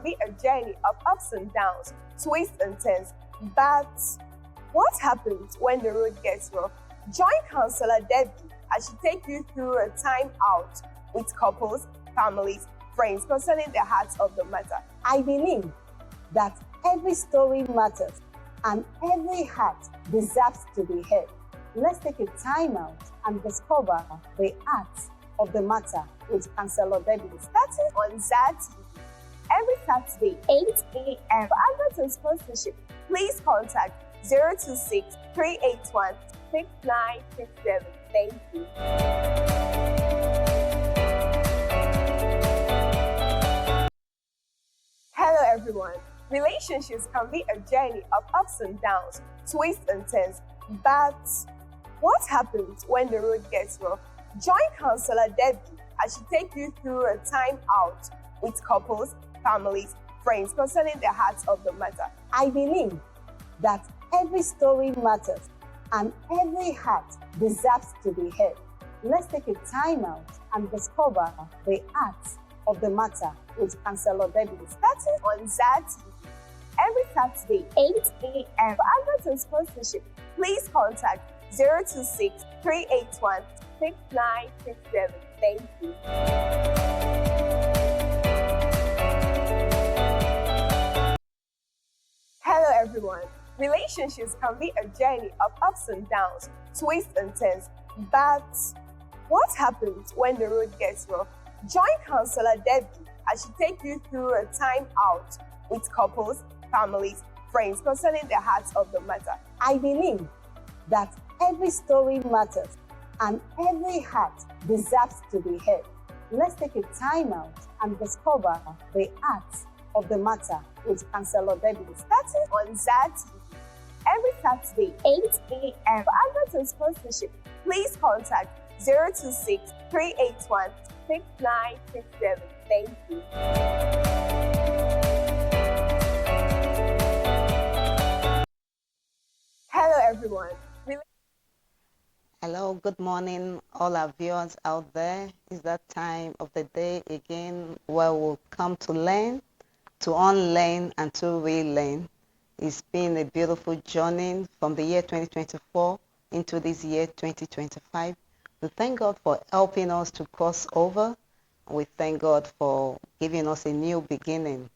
be a journey of ups and downs, twists and turns. But what happens when the road gets rough? Join Counselor Debbie as she takes you through a time out with couples, families, friends concerning the heart of the matter. I believe that every story matters and every heart deserves to be heard. Let's take a time out and discover the art of the matter with Counselor Debbie. Starting on Zat every Saturday, 8 a.m. For adverts and sponsorship, please contact 026 381 6967. Thank you. Hello everyone. Relationships can be a journey of ups and downs, twists and turns. But what happens when the road gets rough? Join Counselor Debbie as she takes you through a time out with couples, families, friends concerning the heart of the matter. I believe that every story matters and every heart deserves to be heard. Let's take a time out and discover the art of the matter with Counselor Debbie. Starting on Zat every Saturday, 8 a.m. For adverts and sponsorship, please contact 026 381 6967. Thank you. Hello everyone. Relationships can be a journey of ups and downs, twists and turns. But what happens when the road gets rough? Join Counselor Debbie as she takes you through a time out with couples, families, friends concerning the heart of the matter. I believe that every story matters and every heart deserves to be heard. Let's take a time out and discover the art of the matter with Counselor Debbie. Starting on Zat every Saturday, 8 a.m. For adverts and sponsorship, please contact 026 381 6967. Thank you. Hello everyone. Hello, good morning, all our viewers out there. It's that time of the day again where we'll come to learn, to unlearn, and to relearn. It's been a beautiful journey from the year 2024 into this year 2025. We thank God for helping us to cross over. We thank God for giving us a new beginning.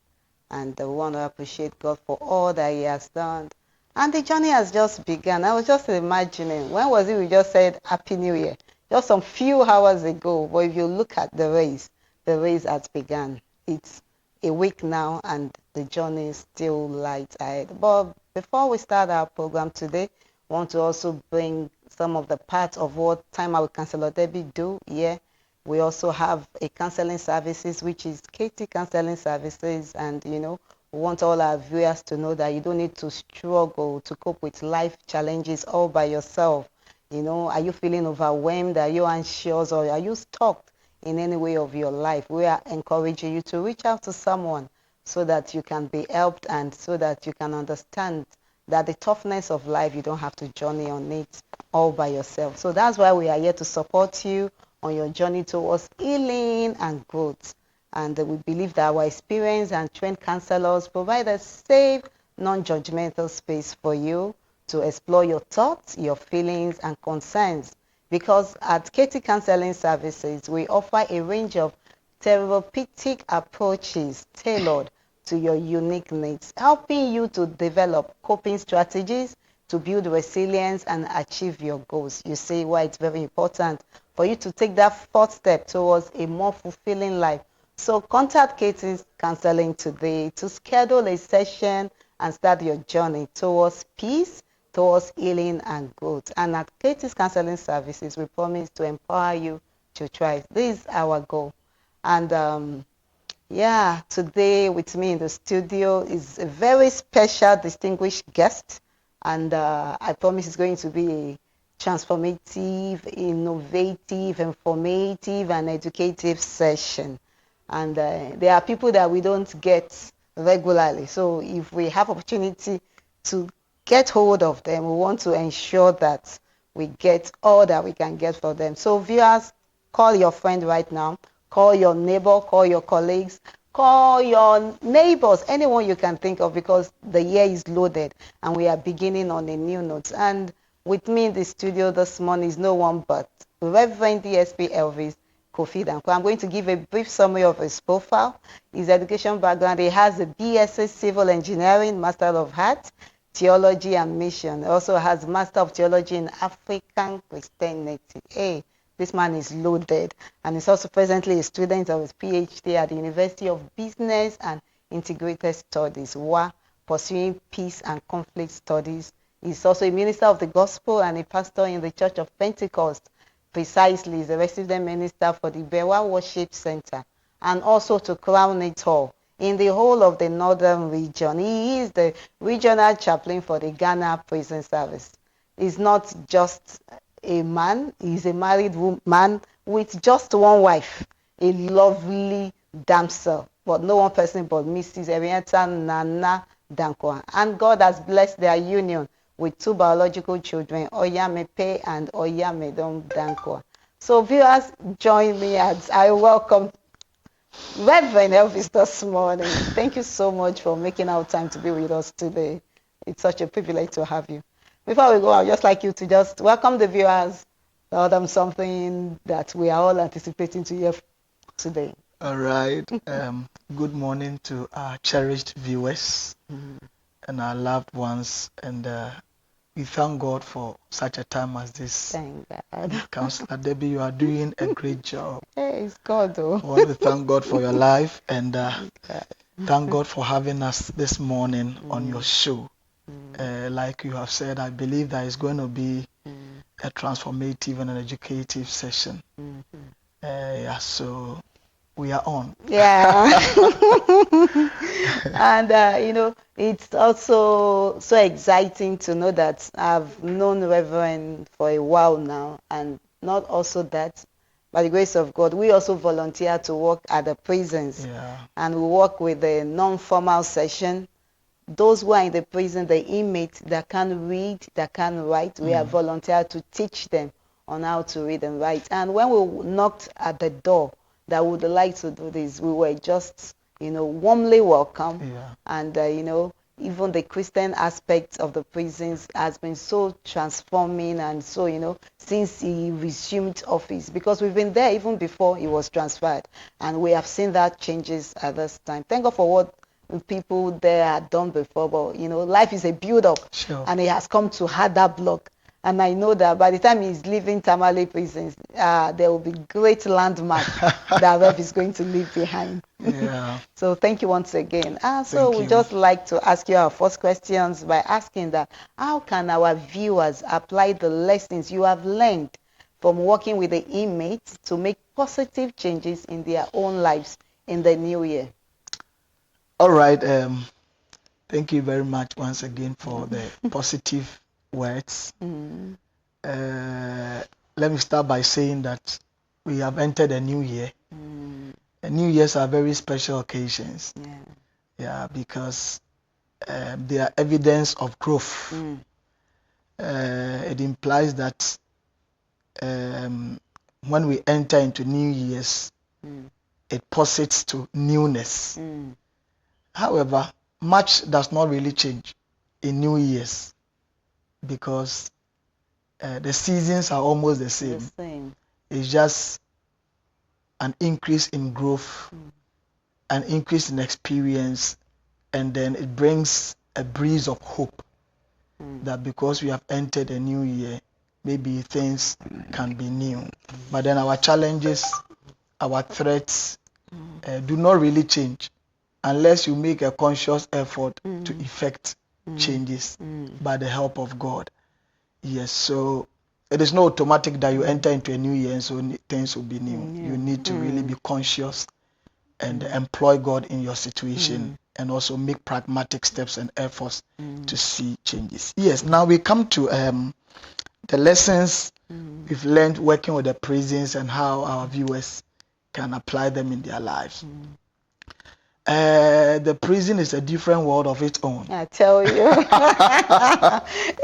And we want to appreciate God for all that He has done. And the journey has just begun. I was just imagining, when was it we just said Happy New Year? Just some few hours ago. But if you look at the race has begun. It's a week now and the journey still lies ahead. But before we start our program today, I want to also bring some of the parts of what Time Out with Counselor Debbie do here. We also have a counseling services, which is KT Counseling Services, and we want all our viewers to know that you don't need to struggle to cope with life challenges all by yourself. Are you feeling overwhelmed? Are you anxious? Or are you stuck in any way of your life? We are encouraging you to reach out to someone so that you can be helped and so that you can understand that the toughness of life, you don't have to journey on it all by yourself. So that's why we are here to support you on your journey towards healing and growth. And we believe that our experience and trained counselors provide a safe, non-judgmental space for you to explore your thoughts, your feelings, and concerns. Because at KT Counseling Services, we offer a range of therapeutic approaches tailored to your unique needs, helping you to develop coping strategies to build resilience and achieve your goals. You see why it's very important for you to take that first step towards a more fulfilling life. So contact KT's Counseling today to schedule a session and start your journey towards peace, towards healing and growth. And at KT's Counseling Services, we promise to empower you to thrive. This is our goal. And today with me in the studio is a very special, distinguished guest. And I promise it's going to be a transformative, innovative, informative, and educative session. And there are people that we don't get regularly. So if we have opportunity to get hold of them, we want to ensure that we get all that we can get for them. So viewers, call your friend right now, call your neighbor, call your colleagues, Call your neighbors, anyone you can think of, because the year is loaded and we are beginning on a new note. And with me in the studio this morning is no one but Reverend DSP Elvis Kofi Danko. I'm going to give a brief summary of his profile, his education background. He has a BSc Civil Engineering, Master of Arts, Theology and Mission. He also has Master of Theology in African Christianity. Hey, this man is loaded, and is also presently a student of his PhD at the University of Business and Integrated Studies, while pursuing peace and conflict studies. He's also a minister of the gospel and a pastor in the Church of Pentecost. Precisely, he's a resident minister for the Bewa Worship Center, and also, to crown it all, in the whole of the northern region. He is the regional chaplain for the Ghana Prison Service. He's not just a man, he's a married man with just one wife, a lovely damsel, but no one person but Mrs. Arietta Nana Danko. And God has blessed their union with two biological children, Oyamepe and Oyamedon Danko. So viewers, join me as I welcome Reverend Elvis this morning. Thank you so much for making our time to be with us today. It's such a privilege to have you. Before we go, I'd just like you to just welcome the viewers, tell them something that we are all anticipating to hear today. All right. Good morning to our cherished viewers and our loved ones. And we thank God for such a time as this. Thank God. Counselor Debbie, you are doing a great job. Hey, it's God, though. I want to thank God for your life and thank God for having us this morning on your show. Like you have said, I believe that it's going to be a transformative and an educative session. Yeah, so we are on. Yeah. And, it's also so exciting to know that I've known Reverend for a while now, and not also that, by the grace of God, we also volunteer to work at the prisons. Yeah. And we work with the non-formal session. Those who are in the prison, the inmates that can read, that can write, we are volunteered to teach them on how to read and write. And when we knocked at the door that would like to do this, we were just, warmly welcome. Yeah. And, even the Christian aspect of the prisons has been so transforming, and so, since he resumed office, because we've been there even before he was transferred, and we have seen that changes at this time. Thank God for what people there had done before, but, life is a build-up, Sure. and he has come to harder block. And I know that by the time he's leaving Tamale prisons, there will be great landmark that Rev is going to leave behind. Yeah. So thank you once again. So Thank we you. just like to ask you our first questions by asking that, how can our viewers apply the lessons you have learned from working with the inmates to make positive changes in their own lives in the new year? All right. Thank you very much once again for the positive words. Let me start by saying that we have entered a new year. And New Year's are very special occasions. Yeah, because they are evidence of growth. It implies that when we enter into New Year's, it posits to newness. However, much does not really change in New Year's because the seasons are almost the same. It's just an increase in growth, an increase in experience, and then it brings a breeze of hope that because we have entered a new year, maybe things can be new. But then our challenges, our threats do not really change unless you make a conscious effort to effect changes by the help of God. Yes, so it is not automatic that you enter into a new year and so things will be new. You need to really be conscious and employ God in your situation and also make pragmatic steps and efforts to see changes. Yes, now we come to the lessons we've learned working with the prisons and how our viewers can apply them in their lives. The prison is a different world of its own. I tell you.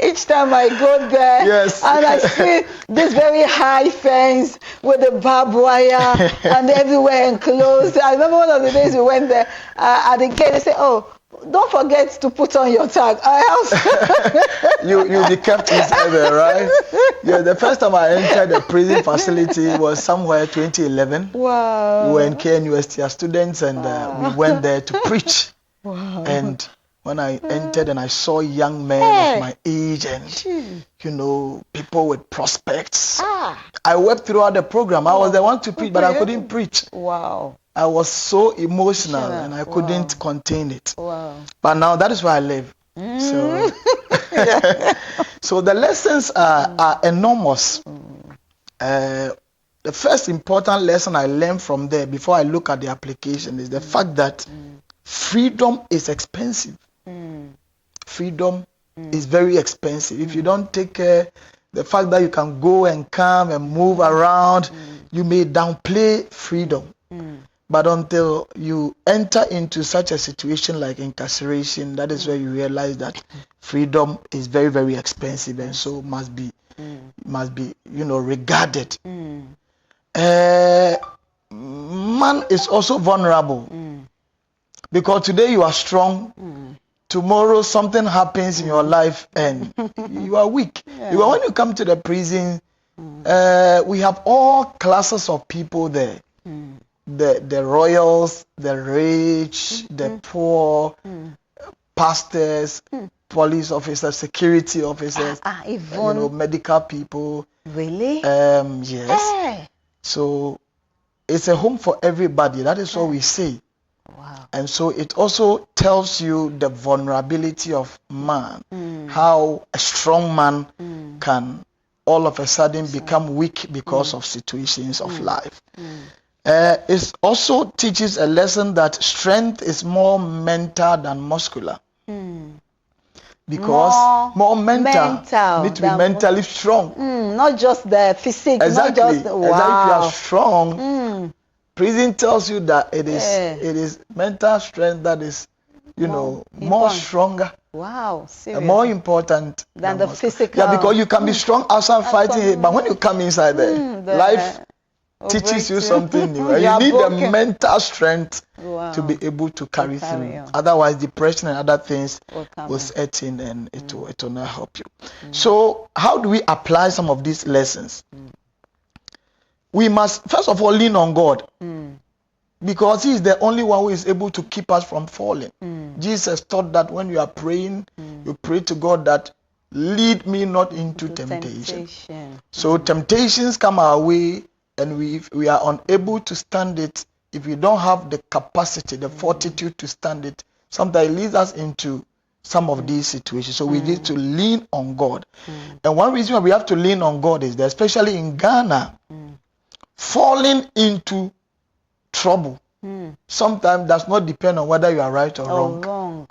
Each time I go there, Yes. and I see this very high fence with the barbed wire and everywhere enclosed. I remember one of the days we went there, at the gate, they say, oh, don't forget to put on your tag. You'll be kept inside there, right? Yeah, the first time I entered the prison facility was somewhere 2011. Wow. We were in KNUST as students, and we went there to preach. Wow. And when I entered and I saw young men of my age and, people with prospects, I wept throughout the program. I was the one to preach, but I couldn't preach. Wow. I was so emotional and I couldn't contain it. Wow. But now that is where I live. So, so the lessons are enormous. The first important lesson I learned from there before I look at the application is the fact that freedom is expensive. Freedom is very expensive. If you don't take care, the fact that you can go and come and move around, you may downplay freedom. But until you enter into such a situation like incarceration, that is where you realize that freedom is very, very expensive, and so must be regarded. Man is also vulnerable because today you are strong. Tomorrow something happens in your life and you are weak. Because when you come to the prison, we have all classes of people there. The royals, the rich, the poor, pastors, police officers, security officers, even medical people. Really? Yes. So it's a home for everybody. That is what we say. Wow. And so it also tells you the vulnerability of man, how a strong man can all of a sudden become weak because of situations of life. It also teaches a lesson that strength is more mental than muscular. Because more mental. You need to be mentally strong. Not just the physique. Exactly. Not just, wow. Exactly. If you are strong, prison tells you that it is mental strength that is, more stronger. Wow, seriously. More important than the physical. Yeah, because you can be strong outside fighting it, but when you come inside there, life teaches you something new. You need the mental strength to be able to carry through. Otherwise, depression and other things will set in, and it will not help you. So, how do we apply some of these lessons? We must, first of all, lean on God. Because He is the only one who is able to keep us from falling. Jesus taught that when you are praying, you pray to God that lead me not into temptation. So temptations come our way, and we are unable to stand it. If we don't have the capacity, the fortitude to stand it, sometimes it leads us into some of these situations. So we need to lean on God. And one reason why we have to lean on God is that, especially in Ghana, falling into trouble sometimes does not depend on whether you are right or wrong.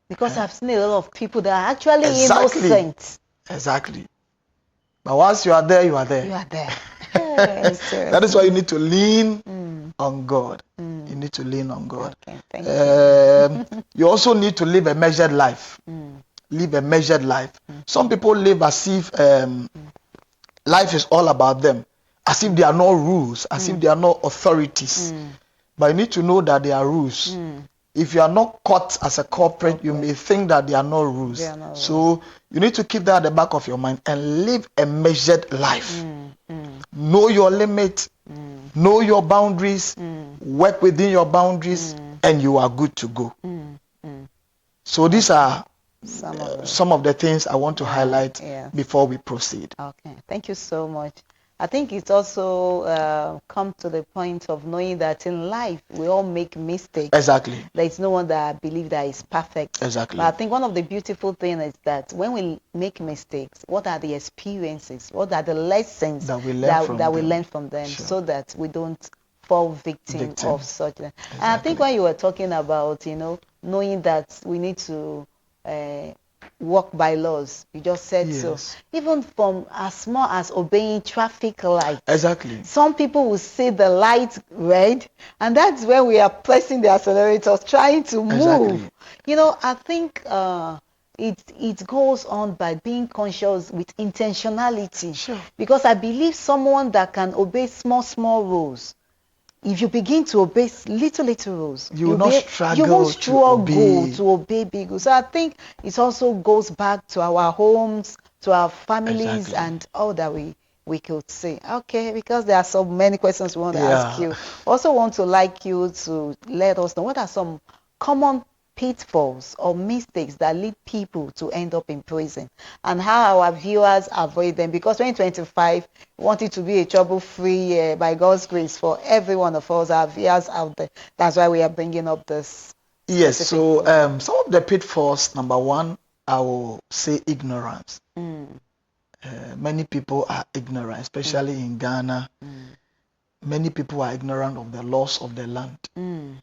Because I've seen a lot of people that are actually innocent. Exactly. But once you are there, you are there. You are there. That is why you need to lean on God. You need to lean on God. Okay, thank you. You also need to live a measured life. Live a measured life. Some people live as if life is all about them, as if there are no rules, as if there are no authorities. But you need to know that there are rules. If you are not caught as a culprit, you may think that there are no rules. So you need to keep that at the back of your mind and live a measured life. Know your limit, know your boundaries, work within your boundaries, and you are good to go. So these are some of the things I want to highlight before we proceed. Okay, thank you so much. I think it's also come to the point of knowing that in life we all make mistakes. Exactly. There is no one that I believe that is perfect. Exactly. But I think one of the beautiful things is that when we make mistakes, what are the experiences? What are the lessons that we learn from them, sure. so that we don't fall victim of such. Exactly. And I think when you were talking about, knowing that we need to walk by laws. You just said so. Yes. Even from as small as obeying traffic lights. Exactly. Some people will see the light red, and that's when we are pressing the accelerators, trying to move. Exactly. You know, I think it goes on by being conscious with intentionality. Sure. Because I believe someone that can obey small rules, if you begin to obey little rules, You will not you won't struggle to struggle obey. to obey big rules. So I think it also goes back to our homes, to our families, Exactly. and all that we could say. Okay, because there are so many questions we want to ask Yeah. you. Also want to like you to let us know what are some common pitfalls or mistakes that lead people to end up in prison, and how our viewers avoid them, because 2025 we want it to be a trouble-free year by God's grace for every one of us, our viewers out there. That's why we are bringing up this Yes. specific So program. some of the pitfalls. Number one, I will say ignorance. Mm, Many people are ignorant, especially in Ghana. mm, Many people are ignorant of the laws of the land, mm,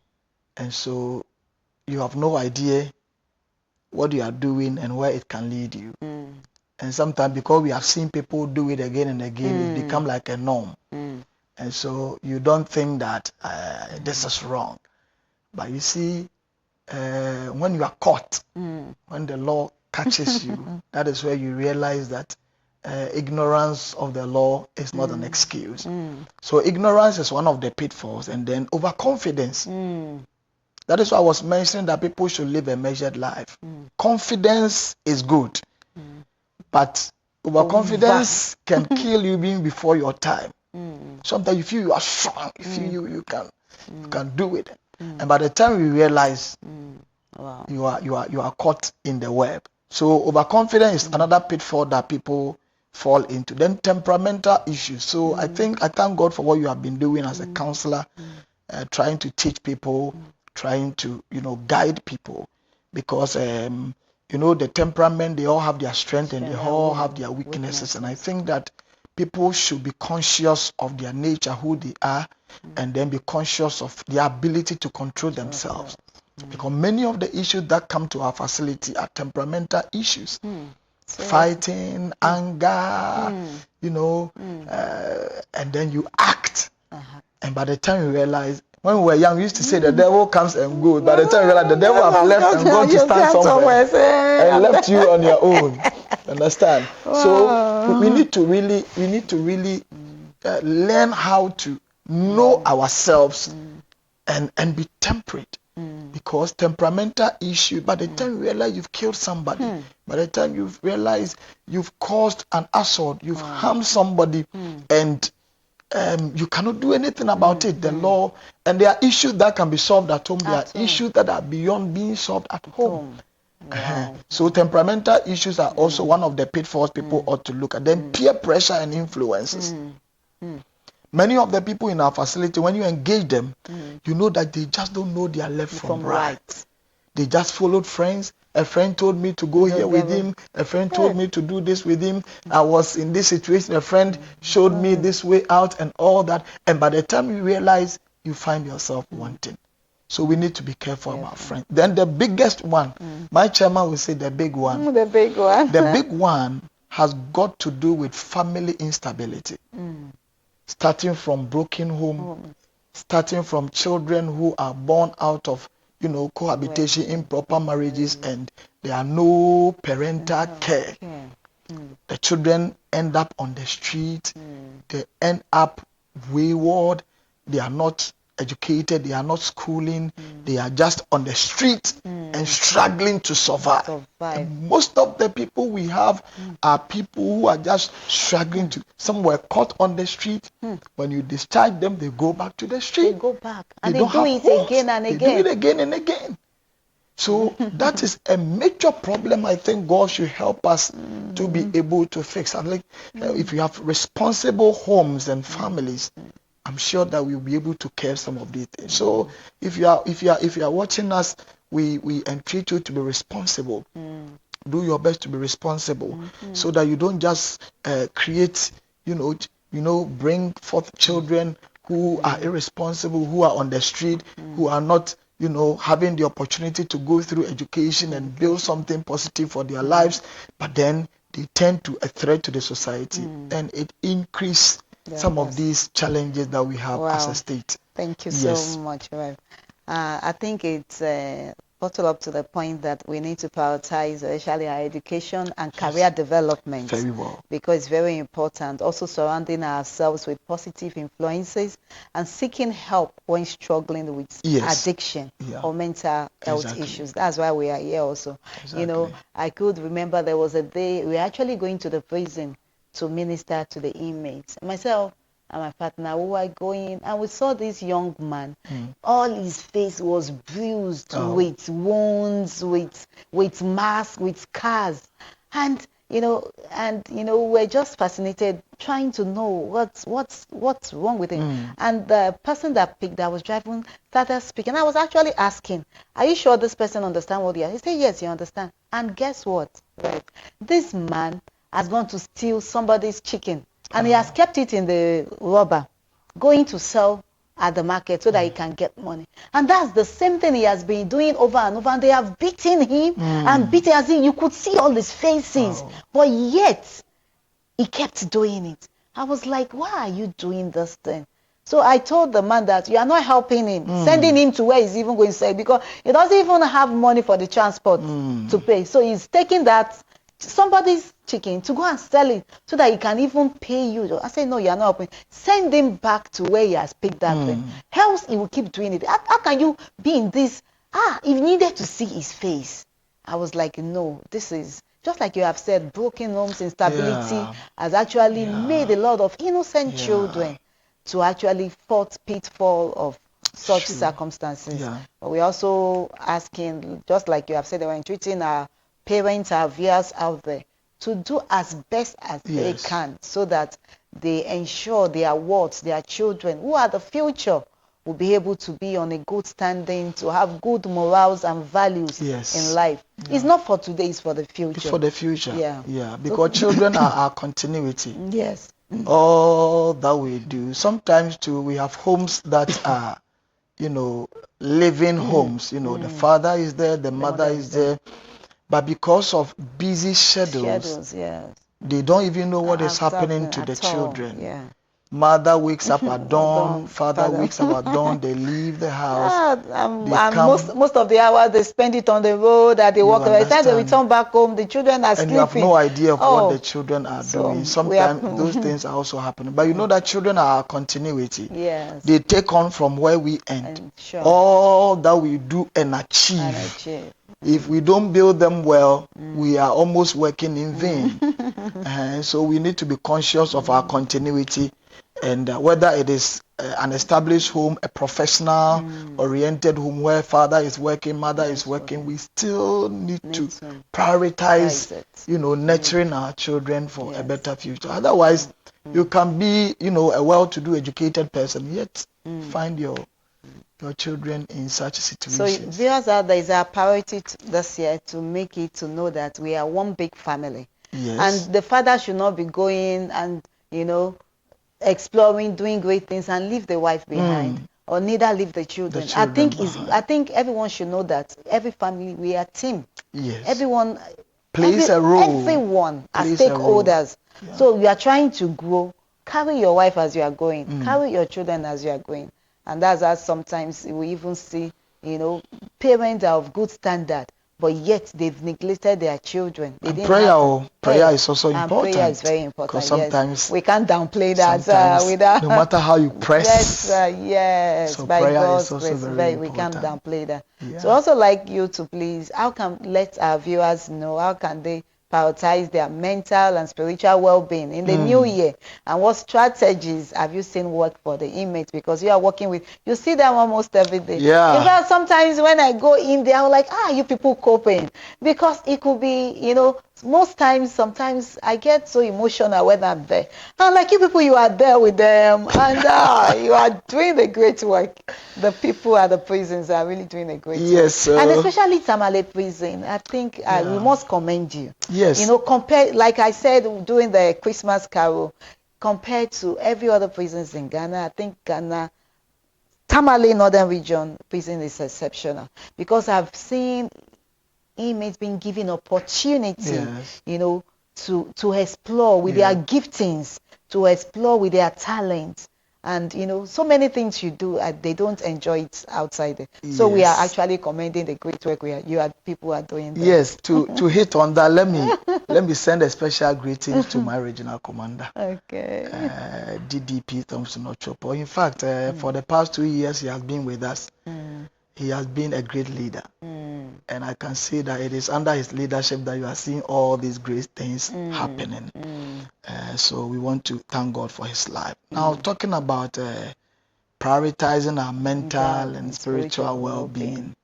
and so you have no idea what you are doing and where it can lead you. mm, And sometimes because we have seen people do it again and again, it become like a norm. mm, And so you don't think that this is wrong. But you see, when you are caught, mm. when the law catches you, that is where you realize that ignorance of the law is not an excuse. So ignorance is one of the pitfalls, and then overconfidence. That is why I was mentioning that people should live a measured life. Confidence is good, but overconfidence can kill you even before your time. Sometimes you feel you are strong, you feel you can do it, and by the time you realize, Wow. you are caught in the web. So overconfidence is another pitfall that people fall into. Then temperamental issues. So I thank God for what you have been doing as a counselor, trying to teach people, trying to guide people, because the temperament, they all have their strength and they all have their weaknesses. And I think that people should be conscious of their nature, who they are, and then be conscious of their ability to control themselves. Because many of the issues that come to our facility are temperamental issues. Fighting, anger, and then you act. And by the time you realize, when we were young, we used to say the devil comes and goes. By the time you realize the devil has left and gone to stand somewhere and left you on your own. Understand? So we need to really learn how to know ourselves and be temperate. Because temperamental issue, by the time you realize you've killed somebody, by the time you've realized you've caused an assault, you've harmed somebody, and you cannot do anything about it. The law, and there are issues that can be solved at home. There are issues that are beyond being solved at home. Wow. So temperamental issues are also one of the pitfalls people ought to look at. Then peer pressure and influences. Many of the people in our facility, when you engage them, you know that they just don't know their left from right. They just followed friends. A friend told me to go here with him. A friend told me to do this with him. I was in this situation. A friend showed me this way out and all that. And by the time you realize, you find yourself wanting. So we need to be careful about friends. Then the biggest one, my chairman will say the big one. The big one. The big one has got to do with family instability. Starting from broken home, starting from children who are born out of cohabitation, improper marriages, and there are no parental care. The children end up on the street. They end up wayward. They are not educated. They are not schooling. They are just on the street and struggling to survive. And most of the people we have are people who are just struggling to. Some were caught on the street. When you discharge them, they go back to the street. They go back and They they don't do have it homes. again and They again. do it again and again. So that is a major problem. I think God should help us to be able to fix. I think if you have responsible homes and families, I'm sure that we'll be able to care some of these things. So if you are watching us, we entreat you to be responsible. Do your best to be responsible, so that you don't just create, bring forth children who are irresponsible, who are on the street, who are not having the opportunity to go through education and build something positive for their lives, but then they tend to a threat to the society, and it increase some of these challenges that we have as a state. Thank you Yes. so much, Rev. I think it's bottled up to the point that we need to prioritize especially our education and career development. Very well. Because it's very important. Also surrounding ourselves with positive influences and seeking help when struggling with addiction or mental health issues. That's why we are here also. Exactly. I could remember there was a day we were actually going to the prison to minister to the inmates. Myself and my partner, we were going, and we saw this young man. All his face was bruised with wounds, with masks, with scars, and we're just fascinated, trying to know what's wrong with him. And the person that was driving started speaking. I was actually asking, "Are you sure this person understands what he has?" He said, "Yes, he understands." And guess what? Right, this man has gone to steal somebody's chicken. And he has kept it in the rubber, going to sell at the market so that he can get money. And that's the same thing he has been doing over and over. And they have beaten him and beaten, as in you could see all his faces. But yet, he kept doing it. I was like, why are you doing this thing? So I told the man that you are not helping him, sending him to where he's even going to sell, because he doesn't even have money for the transport to pay. So he's taking that somebody's chicken to go and sell it so that he can even pay you. I said, no, you're not helping. Send him back to where he has picked that thing. Else he will keep doing it. How can you be in this? He needed to see his face. I was like, no, this is just like you have said, broken homes, instability has actually made a lot of innocent children to actually fall pitfall of such circumstances. But we're also asking, just like you have said, they were entreating our parents, our viewers out there, to do as best as they can so that they ensure their wards, their children, who are the future, will be able to be on a good standing, to have good morals and values in life. It's not for today, it's for the future. It's for the future. Yeah. Because children are our continuity. Yes. All that we do. Sometimes too, we have homes that are, living homes. The father is there, the mother is there. But because of busy schedules, they don't even know what is happening to the children. Mother wakes up at dawn, father wakes up at dawn, they leave the house. And most of the hours they spend it on the road, that they walk away. By the time they return back home, the children are sleeping. And you have no idea of what the children are doing. Sometimes those things are also happening. But you know that children are our continuity. They take on from where we end. All that we do and achieve. If we don't build them well, we are almost working in vain. And so we need to be conscious of our continuity, and whether it is an established home, a professional oriented home where father is working, mother is working, we still need to prioritize, nurturing our children for a better future. Otherwise, you can be, a well-to-do educated person, yet find your children in such situations. So viewers out there, is our priority this year to make it to know that we are one big family. And the father should not be going and, exploring, doing great things and leave the wife behind, or neither leave the children. I think everyone should know that every family, we are a team. Everyone plays a role. Everyone are stakeholders. So you are trying to grow. Carry your wife as you are going. Carry your children as you are going. And that's how sometimes we even see, parents are of good standard, but yet they've neglected their children. Prayer is also important. Prayer is very important. Because sometimes we can't downplay that. No matter how you press. So by God's grace, we can't downplay that. So also like you to please, how can let our viewers know, how can they prioritize their mental and spiritual well-being in the new year? And what strategies have you seen work for the inmates? Because you are working with, you see them almost every day. In fact, sometimes when I go in there, I'm like, you people coping? Because it could be, most times, sometimes I get so emotional when I'm there. I'm like, you people, you are there with them, and you are doing a great work. The people at the prisons are really doing a great work. And especially Tamale prison, I think we must commend you. Compared, like I said, during the Christmas carol, compared to every other prisons in Ghana, I think Ghana Tamale Northern Region prison is exceptional because I've seen inmates being given opportunity, Yes. to explore with Yeah. their giftings, to explore with their talents. And, so many things you do, they don't enjoy it outside there. So we are Yes. actually commending the great work people are doing there. Yes, to hit on that, let me send a special greetings to my regional commander, Okay. DDP Thompson Ochopo. In fact, for the past 2 years, he has been with us. He has been a great leader, and I can see that it is under his leadership that you are seeing all these great things happening. So we want to thank God for his life. Now, talking about prioritizing our mental and spiritual well-being.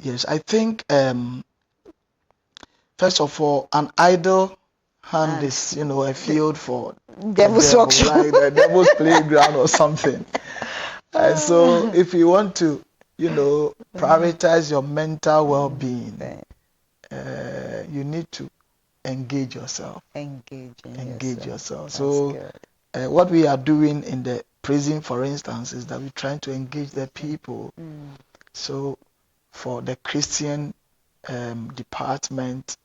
Yes, I think first of all, an idle hand is, a field for the Devil's devil, workshop. like the devil's playground or something. And so, if you want to, prioritize your mental well-being, you need to engage yourself. Engage yourself. So, what we are doing in the prison, for instance, is that we're trying to engage the people. So, for the Christian department,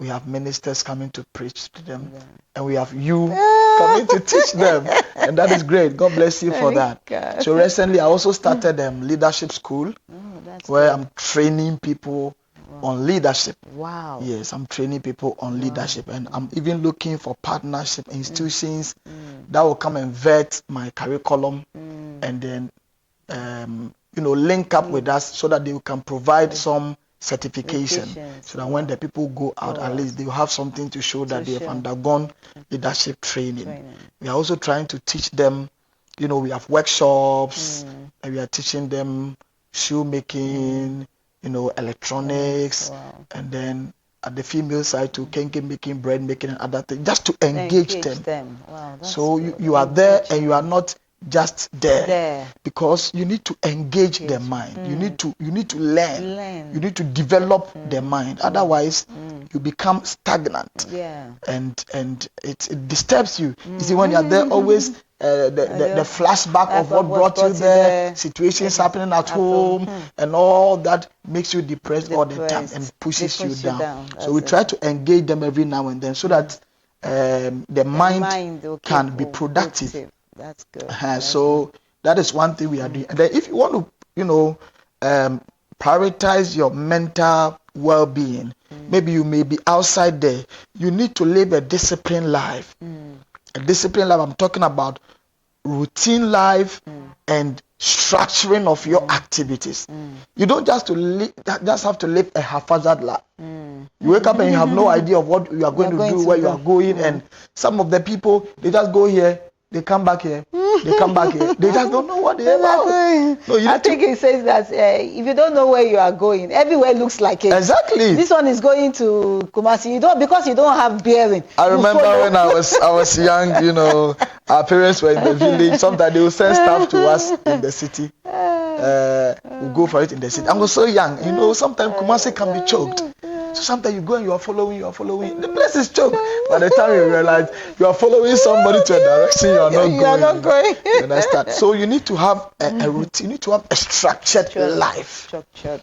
we have ministers coming to preach to them, and we have you coming to teach them, and that is great. God bless you for that. God. So recently, I also started leadership school, where I'm training people on leadership. Wow. Yes, I'm training people on leadership, and I'm even looking for partnership institutions that will come and vet my curriculum, and then link up with us so that they can provide some certification, so that when the people go out, at least they will have something to show that they have undergone leadership training. We are also trying to teach them, we have workshops, and we are teaching them shoemaking, electronics, and then at the female side to cake making, bread making, and other things, just to engage them. Wow, So you are there, and you are not just there, because you need to engage their mind. You need to learn. You need to develop their mind. Otherwise, you become stagnant. And it disturbs you. You see, when you are there, always the flashback of what brought you there, situations happening at home, and all that makes you depressed all the time and pushes you down. So we try to engage them every now and then, so that the mind can be productive. That's good. So that is one thing we are doing. And then if you want to, prioritize your mental well-being, maybe you may be outside there. You need to live a disciplined life. A disciplined life, I'm talking about routine life and structuring of your activities. You don't just have to live a haphazard life. You wake up and you have no idea of what you are going to do, where you are going, and some of the people, they just go here, they come back here, they come back here. They just don't know what they're about. No, I think it says that if you don't know where you are going, everywhere looks like it. Exactly. This one is going to Kumasi. Because you don't have bearing. I remember when I was young, our parents were in the village. Sometimes they would send stuff to us in the city. We'll go for it in the city. I was so young, sometimes Kumasi can be choked. So sometimes you go and you are following. The place is choked. By the time you realize you are following somebody to a direction you are not going. You understand? So you need to have a routine. You need to have a structured life.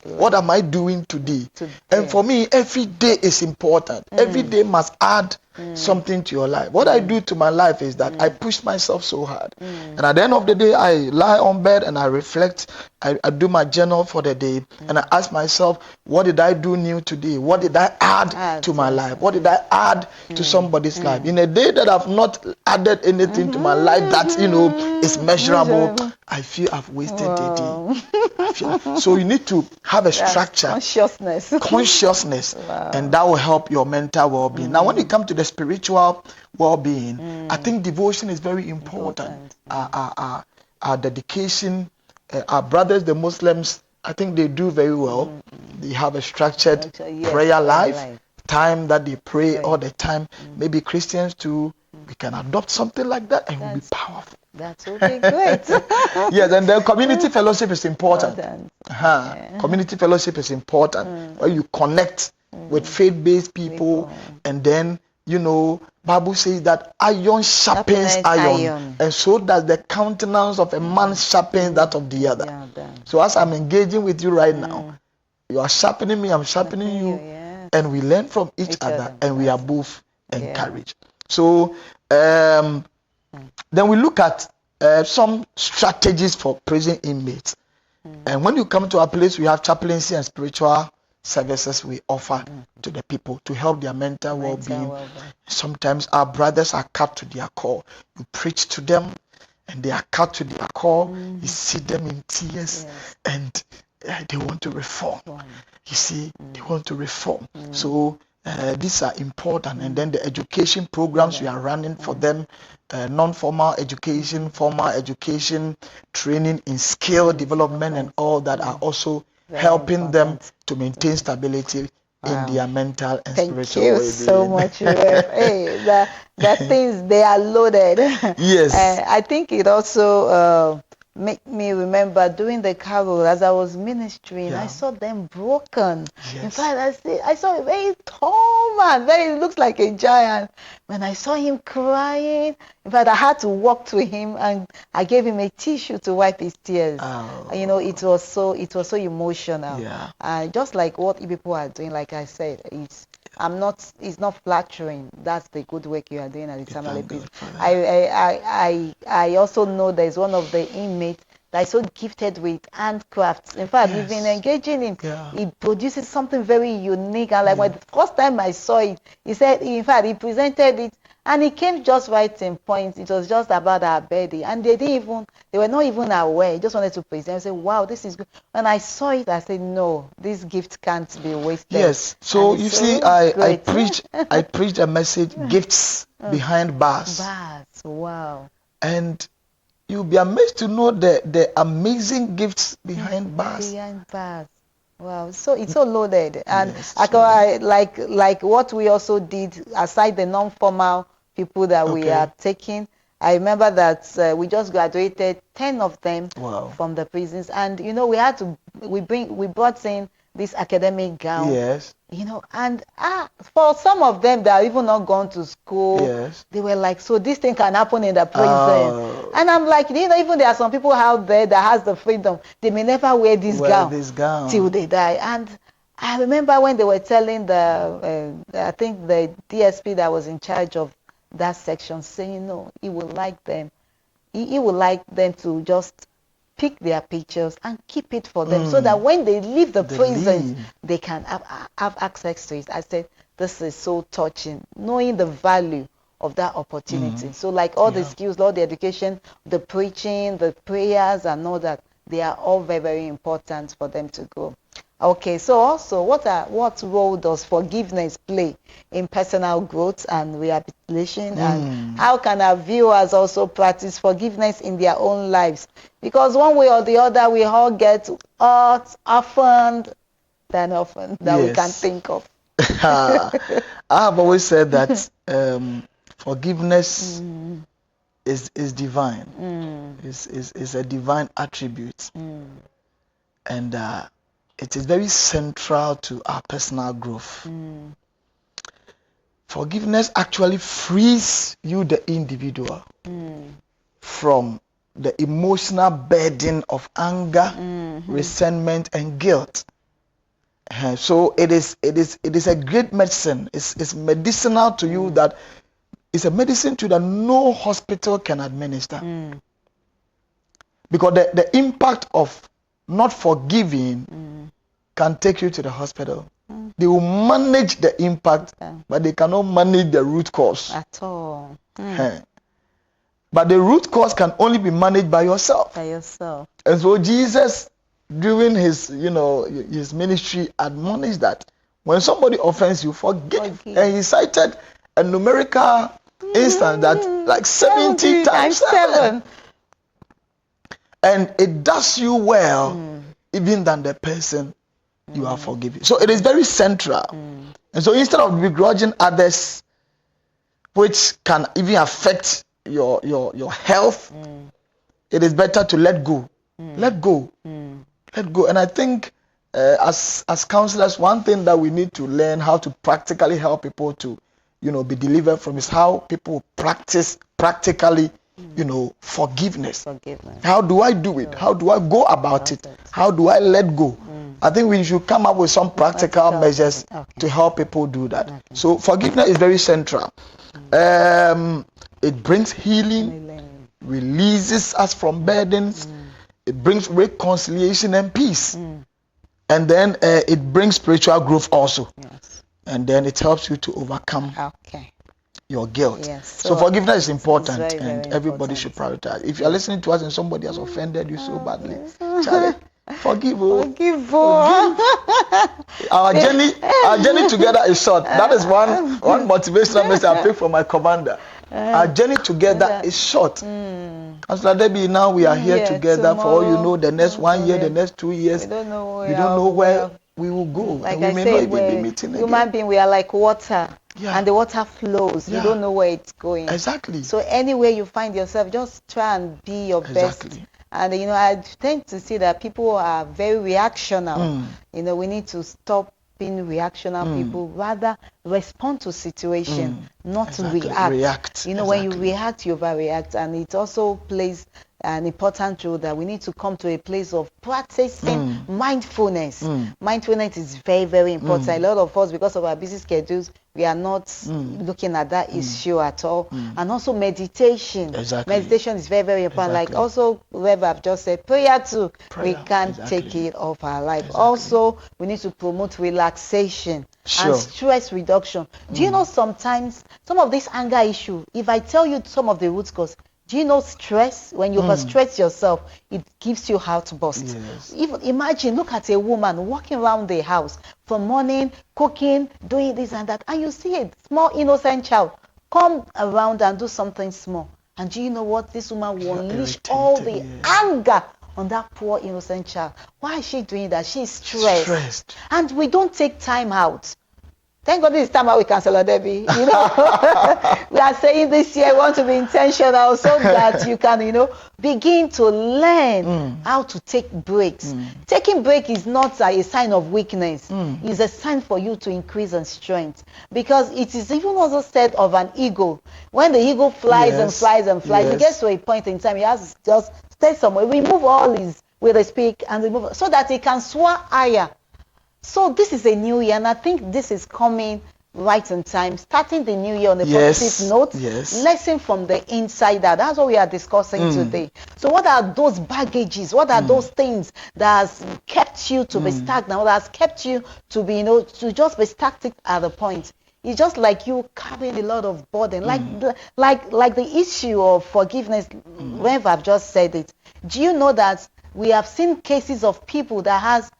What am I doing today? And for me, every day is important. Every day must add something to your life. What I do to my life is that I push myself so hard. And at the end of the day, I lie on bed and I reflect. I do my journal for the day, and I ask myself, what did I do new today? What did I add to my life? What did I add to somebody's life? In a day that I've not added anything to my life that is measurable, I feel I've wasted the day. So you need to have a structure, consciousness, and that will help your mental well-being. Now, when you come to the spiritual well-being, I think devotion is very important. Our dedication. Our brothers, the Muslims, I think they do very well. They have a structured prayer life, time that they pray all the time. Maybe Christians too, we can adopt something like that, and we'll be powerful. That would be great. Yes, and then community fellowship is important. Community fellowship is important, where you connect with faith-based people, and then Bible says that iron sharpens iron, and so does the countenance of a man sharpens that of the other. So as I'm engaging with you right now, you are sharpening me, I'm sharpening you, and we learn from each other, and we are both encouraged. So then we look at some strategies for prison inmates. And when you come to our place, we have chaplaincy and spiritual services we offer to the people to help their mental well-being. Sometimes our brothers are cut to their core. You preach to them and they are cut to their core. You see them in tears and they want to reform. You see, they want to reform. So these are important. And then the education programs we are running for them, non-formal education, formal education, training in skill development and all that are also helping them to maintain stability in their mental and spiritual well-being. Thank you so much. Hey, the things, they are loaded. Yes. I think it also make me remember during the carol as I was ministering, I saw them broken. Yes. In fact, I saw a very tall man, he looks like a giant. When I saw him crying, in fact, I had to walk to him and I gave him a tissue to wipe his tears. It was so emotional. Just like what people are doing, like I said, it's not flattering. That's the good work you are doing at the family business. I also know there's one of the inmates that is so gifted with handcrafts. In fact, we've been engaging him. He produces something very unique. And when the first time I saw it, he said, in fact, he presented it and he came just right in point. It was just about our birthday. And they were not even aware. He just wanted to present. I said, wow, this is good. When I saw it, I said, no, this gift can't be wasted. Yes. So you see, I preached a message, gifts behind bars. Bars, wow. And you'll be amazed to know the amazing gifts behind bars. Behind bars. Wow, so it's so loaded. And I like what we also did, aside the non-formal people that we are taking, I remember that we just graduated 10 of them from the prisons, and we brought in this academic gown. Yes. And for some of them that are even not gone to school, they were like, so this thing can happen in the prison. And I'm like, even there are some people out there that has the freedom, they may never wear this gown till they die. And I remember when they were telling I think the DSP that was in charge of that section, saying, no, he would like them to just pick their pictures and keep it for them so that when they leave the prison, they can have access to it. I said, this is so touching, knowing the value of that opportunity. So like all the skills, all the education, the preaching, the prayers and all that, they are all very, very important for them to go. Okay, so also what role does forgiveness play in personal growth and rehabilitation, and how can our viewers also practice forgiveness in their own lives? Because one way or the other, we all get hurt often that we can think of. I have always said that forgiveness is divine. Is a divine attribute, and it is very central to our personal growth. Forgiveness actually frees you, the individual, from the emotional burden of anger, resentment, and guilt. So it is a great medicine. It's medicinal to you, that it's a medicine to you that no hospital can administer. Because the impact of not forgiving can take you to the hospital. They will manage the impact, but they cannot manage the root cause at all. But the root cause can only be managed by yourself. And so Jesus, during his ministry, admonished that when somebody offends you, forgive. And he cited a numerical instance that like 70 times 7. And it does you well, even than the person you are forgiving. So it is very central. And so instead of begrudging others, which can even affect your health, it is better to let go. Let go. Let go. And I think as counselors, one thing that we need to learn how to practically help people to be delivered from is how people practice practically, forgiveness. How do I do it? How do I go about it? How do I let go? I think we should come up with some practical measures to help people do that. So forgiveness is very central. It brings healing, releases us from burdens. It brings reconciliation and peace. And then it brings spiritual growth also. And then it helps you to overcome your guilt. So forgiveness is important, very, and very everybody should prioritize. If you are listening to us and somebody has offended you so badly, Charlie, forgive. Forgive. Our journey together is short. That is one motivational message I picked from my commander. Our journey together is short. As Debbie, now we are here together. For all you know, the next 1 year, the next 2 years, we don't know where we will go. Like and we I may say, not even be meeting again. Human being, we are like water. And the water flows. You don't know where it's going. Exactly. So anywhere you find yourself, just try and be your best. And I tend to see that people are very reactional. We need to stop being reactional people, rather respond to situation, not react. When you react, you overreact, and it also plays an important role that we need to come to a place of practicing mindfulness. Mindfulness is very, very important. A lot of us, because of our busy schedules, we are not looking at that issue at all. And also meditation. Meditation is very, very important. Like also, whoever I've just said, prayer too. We can't take it off our life. Also, we need to promote relaxation and stress reduction. Do you know sometimes some of this anger issue, if I tell you some of the root cause, do you know stress? When you overstress yourself, it gives you outburst. Even imagine, look at a woman walking around the house from morning, cooking, doing this and that, and you see a small innocent child come around and do something small. And do you know what? This woman will unleash all the anger on that poor innocent child. Why is she doing that? She's stressed. And we don't take time out. Thank God this is time out we cancel Debbie. We are saying this year we want to be intentional so that you can, begin to learn how to take breaks. Taking break is not a sign of weakness. It's a sign for you to increase in strength. Because it is even also said of an eagle. When the eagle flies and flies and flies, it gets to a point in time, he has to just stay somewhere, remove all his with his beak and remove so that he can soar higher. So this is a new year, and I think this is coming right in time. Starting the new year on a positive note, lesson from the inside out. That's what we are discussing today. So what are those baggages? What are those things that has kept you to be stagnant? What has kept you to be, to just be static at a point? It's just like you carrying a lot of burden, like the issue of forgiveness. Whenever I've just said it, do you know that we have seen cases of people that has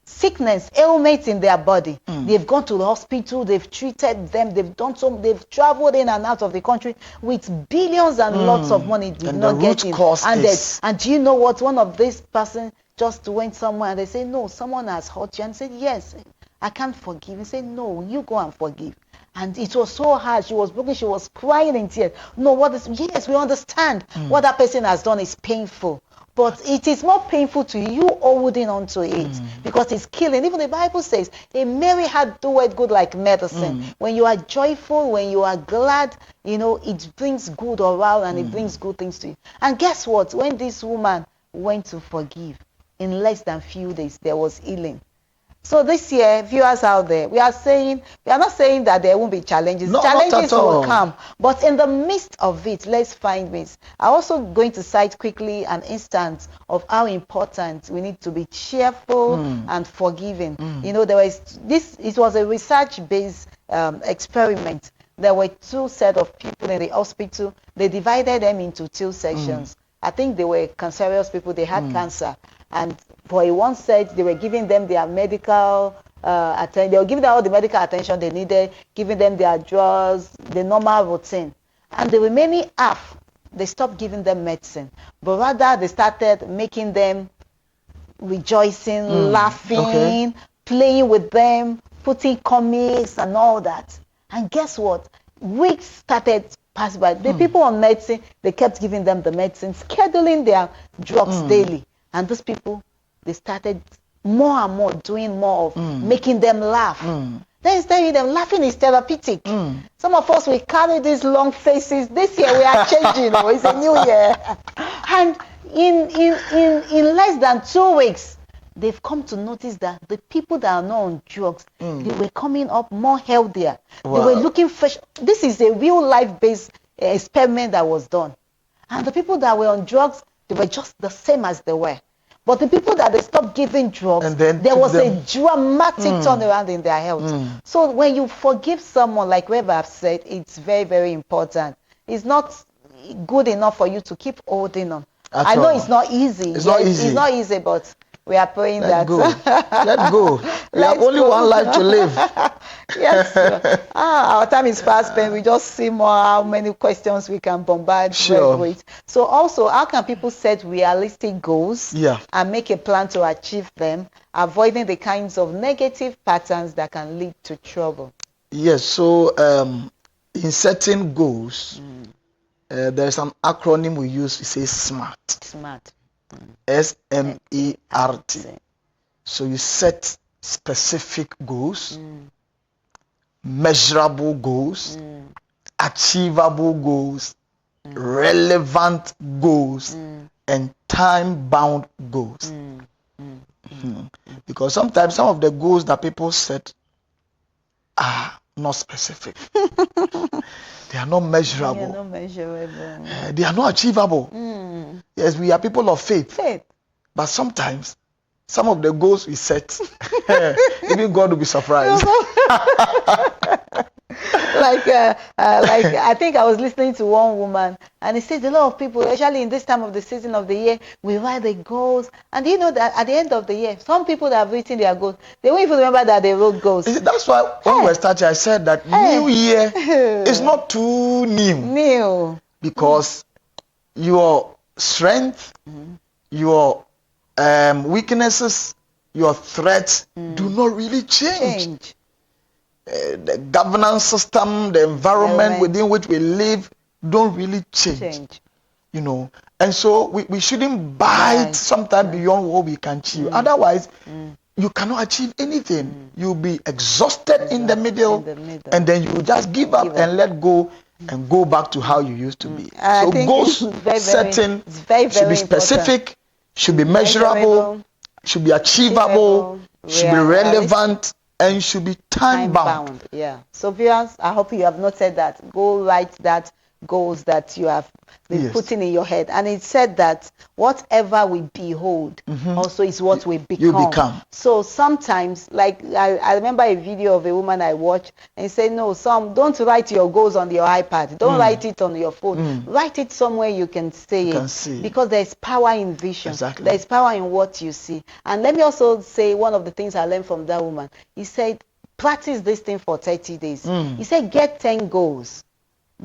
sickness, ailments in their body. They've gone to the hospital, they've treated them, they've traveled in and out of the country with billions and lots of money, did not get it. And do you know what? One of these person just went somewhere and they say, no, someone has hurt you. And said, yes, I can't forgive. He said, no, you go and forgive. And it was so hard. She was broken. She was crying in tears. No, yes, we understand. What that person has done is painful. But it is more painful to you holding on to it because it's killing. Even the Bible says, a merry heart doeth good like medicine. When you are joyful, when you are glad, it brings good around and it brings good things to you. And guess what? When this woman went to forgive, in less than few days, there was healing. So this year, viewers out there, we are not saying that there won't be challenges. No, Challenges will come. But in the midst of it, let's find ways. I'm also going to cite quickly an instance of how important we need to be cheerful and forgiving. It was a research-based experiment. There were two sets of people in the hospital. They divided them into two sections. I think they were cancerous people. They had cancer. And for one set, they were giving them their medical attention. They were giving them all the medical attention they needed, giving them their drugs, the normal routine. And the remaining half, they stopped giving them medicine. But rather, they started making them rejoicing, laughing, playing with them, putting comics and all that. And guess what? Weeks started passing by. The people on medicine, they kept giving them the medicine, scheduling their drugs daily. And those people, they started more and more doing more of making them laugh. Then instead of them laughing is therapeutic. Some of us, we carry these long faces. This year we are changing. It's a new year. And in less than 2 weeks, they've come to notice that the people that are not on drugs, they were coming up more healthier. Wow. They were looking fresh. This is a real life-based experiment that was done. And the people that were on drugs, they were just the same as they were. But the people that they stopped giving drugs, And then there was them- a dramatic turnaround in their health. So when you forgive someone, like Webber have said, it's very, very important. It's not good enough for you to keep holding on. At I know all. it's not easy. It's not easy. It's not easy, but we are praying Let that. go. Let go. We have Let's only go. one life to live. Yes. Our time is fast spent. We just see more how many questions we can bombard Sure. with. So also, how can people set realistic goals Yeah. and make a plan to achieve them, avoiding the kinds of negative patterns that can lead to trouble? Yes, so in setting goals, there's an acronym we use. It says SMART. Smart. SMERT. So you set specific goals, measurable goals, achievable goals, relevant goals, and time-bound goals. Because sometimes some of the goals that people set are not specific. They are not measurable. You're not measurable. They are not achievable. Yes, we are people of faith. Faith. But sometimes, some of the goals we set, even God will be surprised. like I think I was listening to one woman, and it says a lot of people, especially in this time of the season of the year, we write the goals, and you know that at the end of the year, some people that have written their goals, they won't even remember that they wrote goals. You see, that's why when we started, I said that New Year is not too new, because your strength, your weaknesses, your threats do not really change. The governance system, the environment within which we live don't really change. You know, and so we shouldn't bite sometime beyond what we can achieve. Otherwise, you cannot achieve anything. You'll be exhausted in the middle, and then you just give up and let go and go back to how you used to be. So goals setting should be specific, should be measurable, should be achievable, should be relevant, and should be time bound. Yeah. So viewers, I hope you have noted that. Go write that goals that you have been putting in your head. And it said that whatever we behold also is what we become. You become. So sometimes, like I remember a video of a woman I watched, and he said, no, don't write your goals on your iPad. Don't write it on your phone. Write it somewhere you can see it. Because there's power in vision. Exactly. There's power in what you see. And let me also say one of the things I learned from that woman. He said, practice this thing for 30 days. He said, get 10 goals.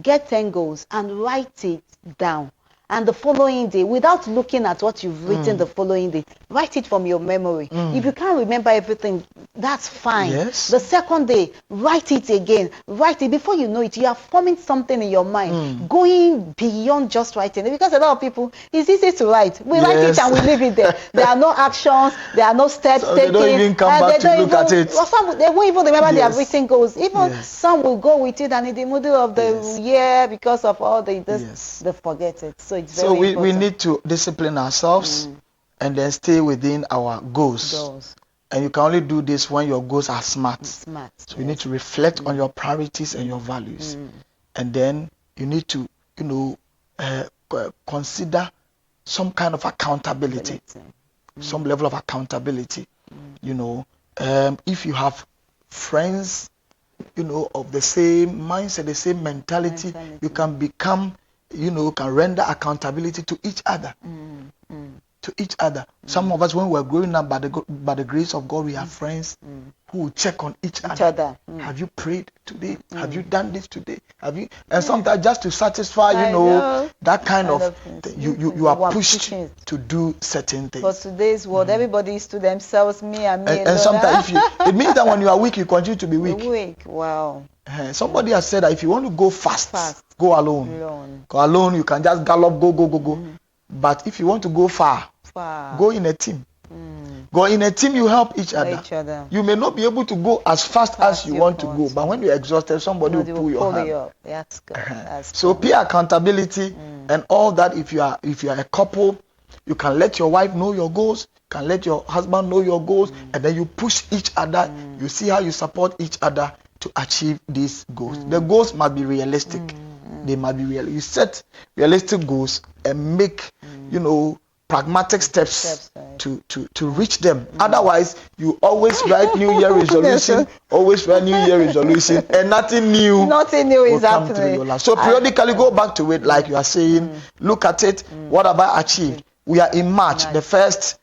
Get 10 goals and write it down. And the following day, without looking at what you've written the following day, write it from your memory. If you can't remember everything, that's fine. Yes. The second day, write it again. Write it. Before you know it, you are forming something in your mind, going beyond just writing it. Because a lot of people, it's easy to write. We write it and we leave it there. There are no actions. There are no steps taken. They don't even come back to look at it. Well, some, they won't even remember they have written goals. Even some will go with it, and in the middle of the year, because of all they forget it. So it's very important. We need to discipline ourselves and then stay within our goals. And you can only do this when your goals are smart. So you need to reflect on your priorities and your values. And then you need to, consider some kind of accountability. Some level of accountability. If you have friends, of the same mindset, the same mentality, you can become, can render accountability to each other. To each other. Some of us, when we were growing up, by the grace of God, we have friends who will check on each other. Have you prayed today? Have you done this today? Have you? And sometimes just to satisfy, that kind of thing, you are pushed to do certain things. For today's world, everybody is to themselves, me and me. And sometimes it means that when you are weak, you continue to be weak. Wow. Somebody has said that if you want to go fast, go alone. Go alone, you can just gallop, go. But if you want to go far, go in a team. Go in a team, you help each other. Each other. You may not be able to go as fast as you want to go, but when you're exhausted, somebody will pull your hand. You up. That's good. That's So good. peer accountability and all that. If you are a couple, you can let your wife know your goals, can let your husband know your goals, and then you push each other. You see how you support each other to achieve these goals. The goals must be realistic. They must be real. You set realistic goals and make pragmatic steps to reach them. Otherwise, you always write New Year resolution, and nothing new is will come happening through your life. So periodically go back to it, like you are saying. Look at it. What have I achieved? We are in March, the first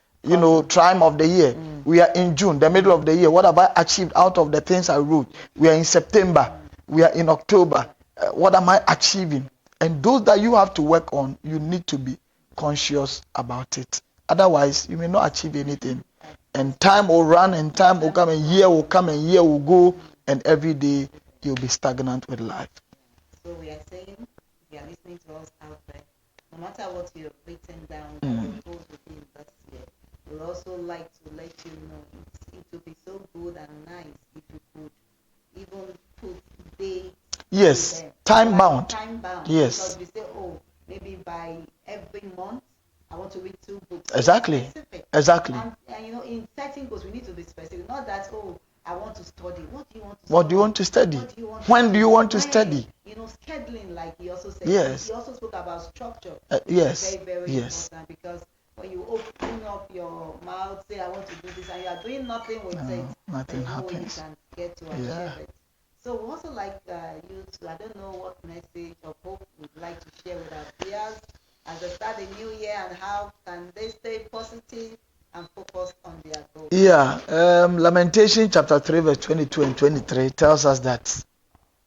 time of the year. We are in June, the middle of the year. What have I achieved out of the things I wrote? We are in September. We are in October. What am I achieving? And those that you have to work on, you need to be conscious about it. Otherwise, you may not achieve anything. And time will run, and time will come, and year will come, and year will go, and every day you'll be stagnant with life. So we are saying, if you are listening to us out there, no matter what you've written down, your goals within this year, we'd also like to let you know it would be so good and nice if you could even put days. Yes, time bound. Time bound. Yes. Because we say, maybe by every month, I want to read 2 books. Exactly. Exactly. And in setting goals, we need to be specific. Not that, I want to study. What do you want to study? What do you want to study? When do you want to study? Scheduling, like he also said. Yes. He also spoke about structure. Yes. Very, very important, because when you open up your mouth, say, I want to do this, and you are doing nothing with it, nothing happens. happens. You can get to achieve it. So we also like you to, I don't know what message or hope we'd like to share with our viewers as they start the new year, and how can they stay positive and focused on their goals. Yeah, Lamentation chapter 3 verse 22 and 23 tells us that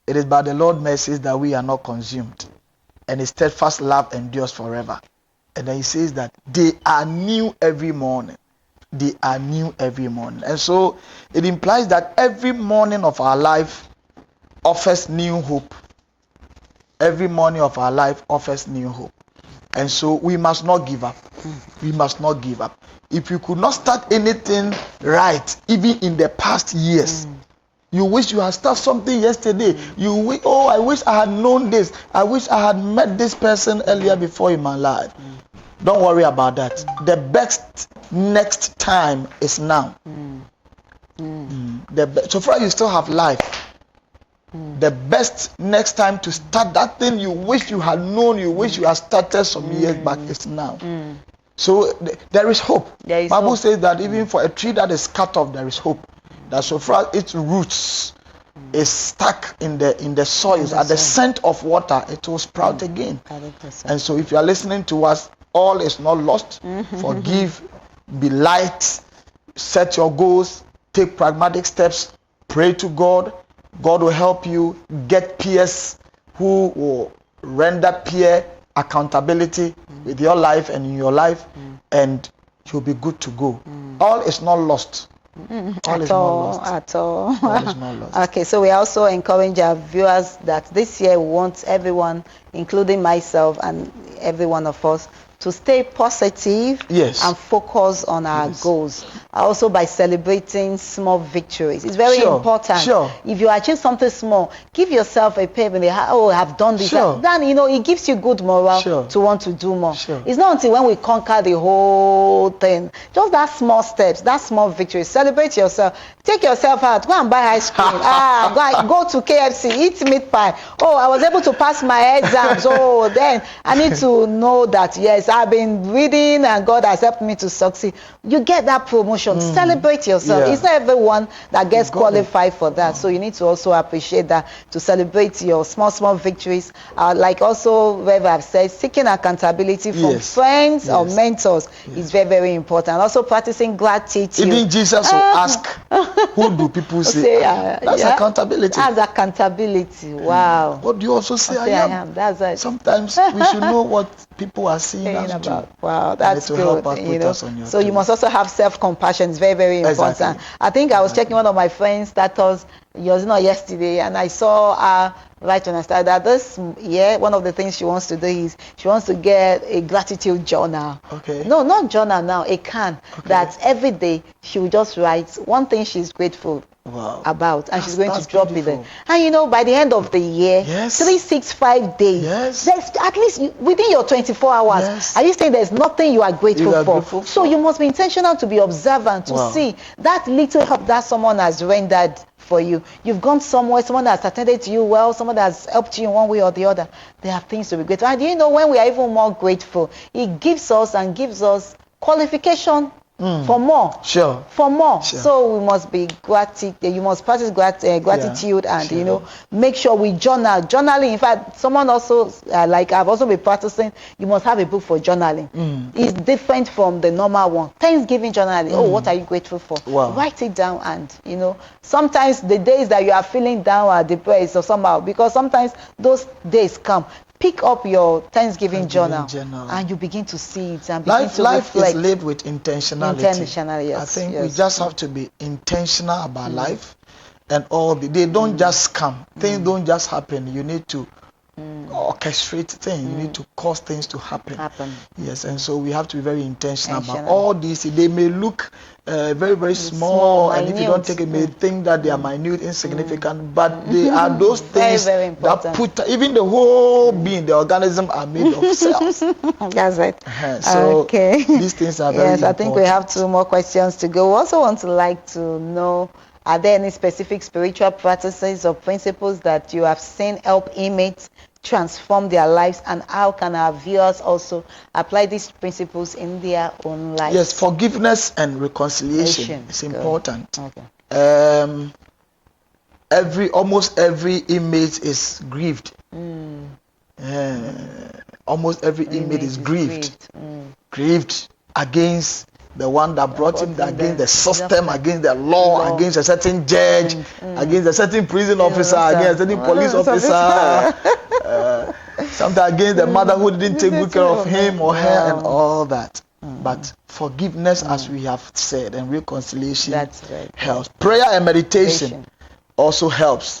it is by the Lord's mercies that we are not consumed, and his steadfast love endures forever. And then he says that they are new every morning. They are new every morning. And so it implies that every morning of our life offers new hope. Every morning of our life offers new hope. And so we must not give up. We must not give up. If you could not start anything right, even in the past years, you wish you had started something yesterday. You wish, I wish I had known this. I wish I had met this person earlier before in my life. Don't worry about that. The best next time is now. So far you still have life. The best next time to start that thing you wish you had known, you wish you had started some years back, is now. So there is hope. Bible says that even for a tree that is cut off, there is hope. That so far its roots is stuck in the soil, at the scent of water, it will sprout again. And so if you are listening to us, all is not lost. Forgive, be light, set your goals, take pragmatic steps, pray to God. God will help you get peers who will render peer accountability with your life and in your life, and you'll be good to go. All is not lost. All is not lost. At all. All is not lost. Okay, so we also encourage our viewers that this year we want everyone, including myself and every one of us, to stay positive and focus on our goals. Also by celebrating small victories. It's very important. If you achieve something small, give yourself a pep in the heart. Oh, I've done this. Then, it gives you good morale to want to do more. It's not until when we conquer the whole thing. Just that small steps, that small victory. Celebrate yourself. Take yourself out. Go and buy ice cream. Go to KFC. Eat meat pie. Oh, I was able to pass my exams. Oh, then I need to know that, yes, I've been reading and God has helped me to succeed. You get that promotion. Celebrate yourself. It's not everyone that gets qualified for that. So you need to also appreciate that, to celebrate your small victories. Like also where I've said, seeking accountability from friends or mentors is very, very important. Also practicing gratitude. Even Jesus will ask, who do people say? That's accountability. That's accountability. Wow. What do you also say? I am. That's right. Sometimes we should know what people are saying about. Wow, that's good. So you must also have self-compassion. It's very, very important. Exactly. I think I was checking one of my friends' status. It was not yesterday, and I saw right to understand that this year, one of the things she wants to do is she wants to get a gratitude journal. Okay. No, not journal now, a can. Okay. That every day she will just write one thing she's grateful about, and she's going to drop it there. And you know, by the end of the year, 365 days, there's at least within your 24 hours, are you saying there's nothing you are grateful for? So you must be intentional to be observant, to see that little help that someone has rendered for you. You've gone somewhere, someone has attended to you well, someone has helped you in one way or the other. There are things to be grateful. And you know, when we are even more grateful, it gives us qualification for more. For more. So we must be gratitude. You must practice gratitude, and you know, make sure we journal. Journaling, in fact, someone also like I've also been practicing. You must have a book for journaling. It's different from the normal one. Thanksgiving journaling. Oh, what are you grateful for? Write it down, and you know, sometimes the days that you are feeling down or depressed or somehow, because sometimes those days come. Pick up your Thanksgiving journal and you begin to see it and begin to life reflect. Is lived with intentionality. Yes. I think we just have to be intentional about life, and they don't just come. Things don't just happen. You need to orchestrate things. You need to cause things to happen. Yes, and so we have to be very intentional about all these. They may look very, very small, and if you don't take it, you may think that they are minute, insignificant, but they are those things very that put even the whole being, the organism are made of cells. That's right. So these things are very important. I think we have 2 more questions to go. We also want to know, are there any specific spiritual practices or principles that you have seen help inmates transform their lives, and how can our viewers also apply these principles in their own lives? Yes, forgiveness and reconciliation is important. Almost every inmate is grieved. Almost every inmate is grieved. Grieved against the one that brought him, against the system, against the law, against a certain judge, against a certain prison officer, against a certain police officer, sometimes against the mother who didn't take good care of him or her, and all that. But forgiveness, as we have said, and reconciliation helps. Prayer and meditation also helps.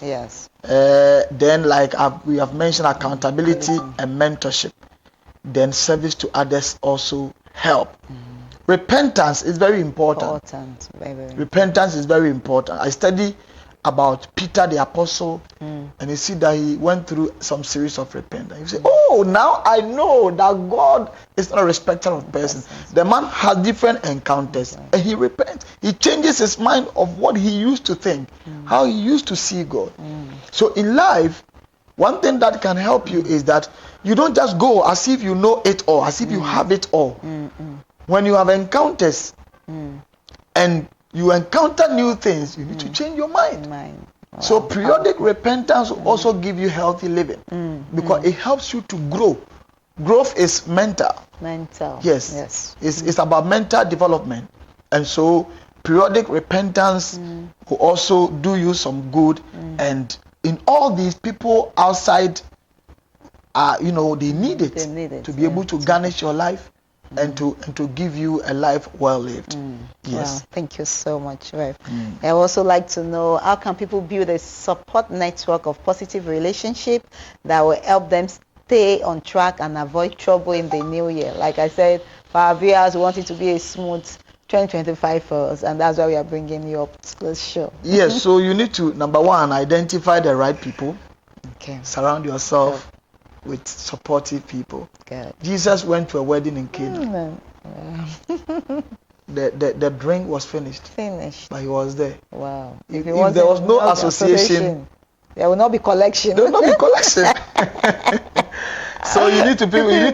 Then, like we have mentioned, accountability and mentorship. Then service to others also help. Repentance is very important. Repentance is very important. I study about Peter the Apostle, and you see that he went through some series of repentance. You say, oh, now I know that God is not a respecter of persons. The man has different encounters, and he repents. He changes his mind of what he used to think, how he used to see God. So in life, one thing that can help you is that you don't just go as if you know it all, as if you have it all. When you have encounters and you encounter new things, you need to change your mind. So periodic repentance will also give you healthy living, because it helps you to grow. Growth is mental. Yes. It's about mental development. And so periodic repentance will also do you some good. And in all these, people outside, they need it to be able to garnish your life and to give you a life well lived. Yes. Wow, thank you so much, Rev. I would also like to know, how can people build a support network of positive relationship that will help them stay on track and avoid trouble in the new year? Like I said, for our viewers, we want it to be a smooth 2025 for us, and that's why we are bringing you up to this show. Yes, so you need to, number one, identify the right people. Surround yourself with supportive people. Jesus went to a wedding in Cana. The drink was finished, but he was there. Wow. If there was no association, there will not be collection. There will not be collection. So you need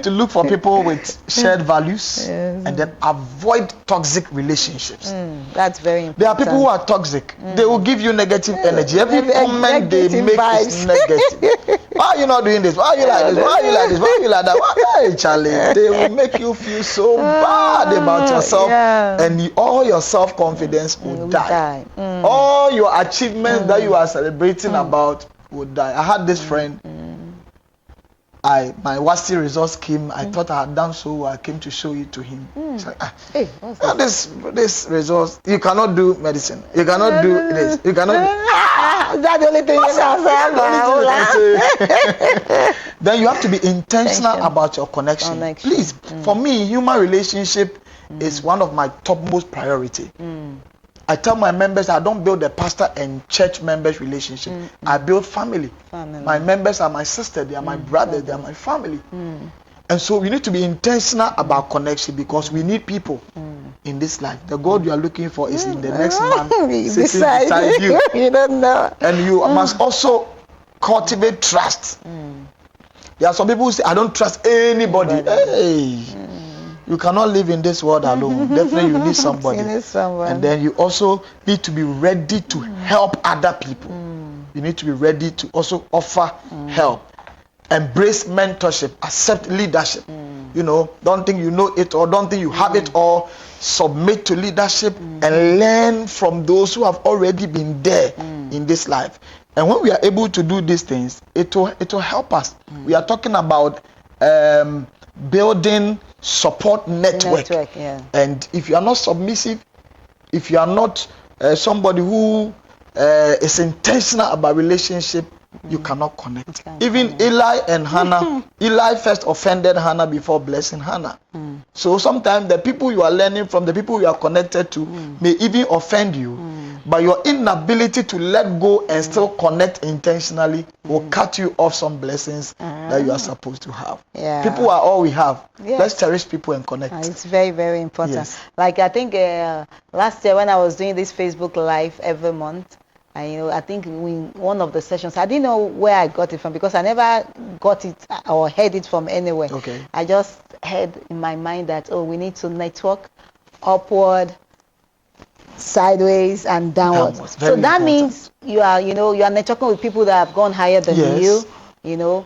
to look for people with shared values, and then avoid toxic relationships. That's very important. There are people who are toxic. They will give you negative energy. Every comment they make is negative. Why are you not doing this? Why are you like this? Why are you like this? Why are you like that? Why, Charlie? They will make you feel so bad about yourself, and all your self-confidence will die. All your achievements that you are celebrating about will die. I had this friend. my WASI results came. I thought I had done so well. I came to show it to him. It's like, Hey, what's this results, you cannot do medicine. You cannot do this. You cannot. That's the only thing you can say. Then you have to be intentional about your connection. Please, for me, human relationship is one of my topmost priority. I tell my members I don't build a pastor and church members relationship. I build family. My members are my sister, they are my brothers, they are my family. And so we need to be intentional about connection because we need people in this life. The God you are looking for is in the next man sitting beside you. You don't know. And you must also cultivate trust. There are some people who say, I don't trust anybody. Hey, you cannot live in this world alone. Definitely you need somebody. You need someone. And then you also need to be ready to help other people. You need to be ready to also offer help. Embrace mentorship, accept leadership. You know, don't think you know it or don't think you have it all. Submit to leadership and learn from those who have already been there in this life. And when we are able to do these things, it will help us. We are talking about building support network. And if you are not submissive, if you are not somebody who is intentional about relationship, you cannot connect. Even Eli and Hannah, Eli first offended Hannah before blessing Hannah. So sometimes the people you are learning from, the people you are connected to, may even offend you. But your inability to let go and still connect intentionally will cut you off some blessings that you are supposed to have. People are all we have. Let's cherish people and connect. It's very, very important. Like I think last year when I was doing this Facebook Live every month, I think in one of the sessions, I didn't know where I got it from because I never got it or heard it from anywhere. I just had in my mind that, we need to network upward, sideways, and downward. So that means you are networking with people that have gone higher than you,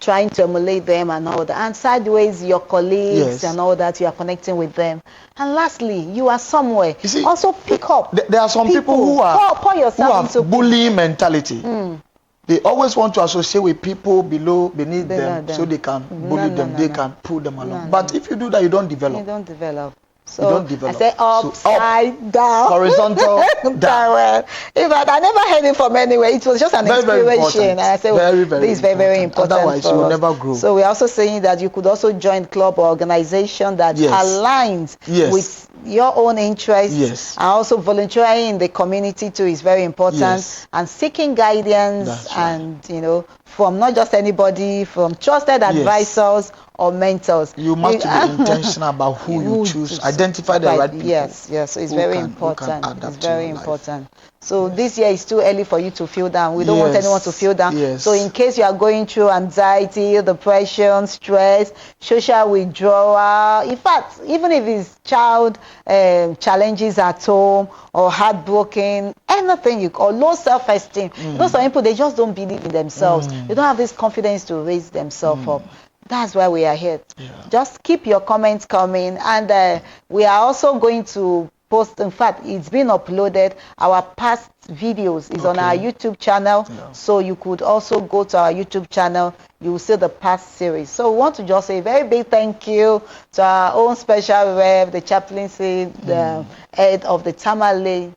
trying to emulate them and all that. And sideways, your colleagues and all that, you are connecting with them. And lastly, you are somewhere. You see, also pick up. There are some people who have bullying mentality. They always want to associate with people beneath them so they can bully them, they can pull them along. But if you do that, you don't develop. You don't develop. So you don't develop. I say upside down, horizontal, down. In fact, I never heard it from anywhere. It was just an inspiration. And I said, this is very, very important. Otherwise, you will never grow. So we're also saying that you could also join club or organization that aligns with your own interests. And also volunteering in the community too is very important. And seeking guidance from not just anybody, from trusted advisors or mentors. You must be intentional about who you choose. Identify the right people. Yes. So it's very important. It's very important. So this year is too early for you to feel down. We don't want anyone to feel down. So in case you are going through anxiety, depression, stress, social withdrawal, in fact, even if it's child challenges at home or heartbroken, anything or low self-esteem. Those some people, they just don't believe in themselves. They don't have this confidence to raise themselves up. That's why we are here. Just keep your comments coming, and we are also going to post. In fact, it's been uploaded. Our past videos is on our YouTube channel, so you could also go to our YouTube channel. You will see the past series. So we want to just say a very big thank you to our own special rep, the chaplaincy, the head of the Tamale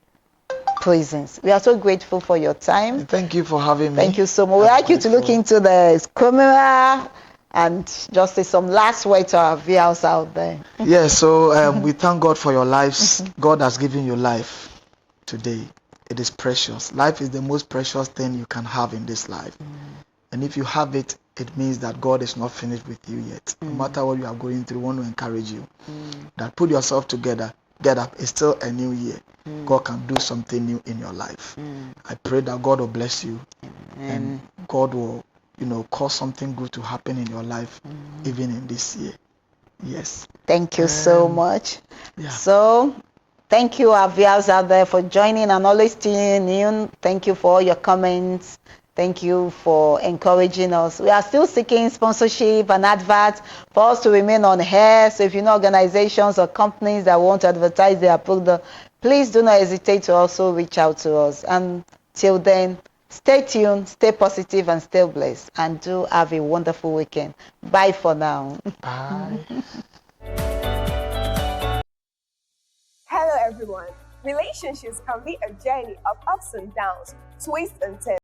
prisons. We are so grateful for your time. Thank you for having me. Thank you so much. We'd like you to look into the camera and just say some last words to our viewers out there. So we thank God for your lives. God has given you life today. It is precious. Life is the most precious thing you can have in this life. And if you have it, it means that God is not finished with you yet. No matter what you are going through, I want to encourage you that put yourself together. Get up. It's still a new year. God can do something new in your life. I pray that God will bless you. And God will cause something good to happen in your life, even in this year. Yes. Thank you so much. So, thank you, our viewers out there, for joining and always tuning in. Thank you for all your comments. Thank you for encouraging us. We are still seeking sponsorship and adverts for us to remain on air. So if you know organizations or companies that want to advertise their product, please do not hesitate to also reach out to us. And till then, Stay tuned, stay positive, and stay blessed. And do have a wonderful weekend. Bye for now. Bye. Hello, everyone. Relationships can be a journey of ups and downs, twists and turns.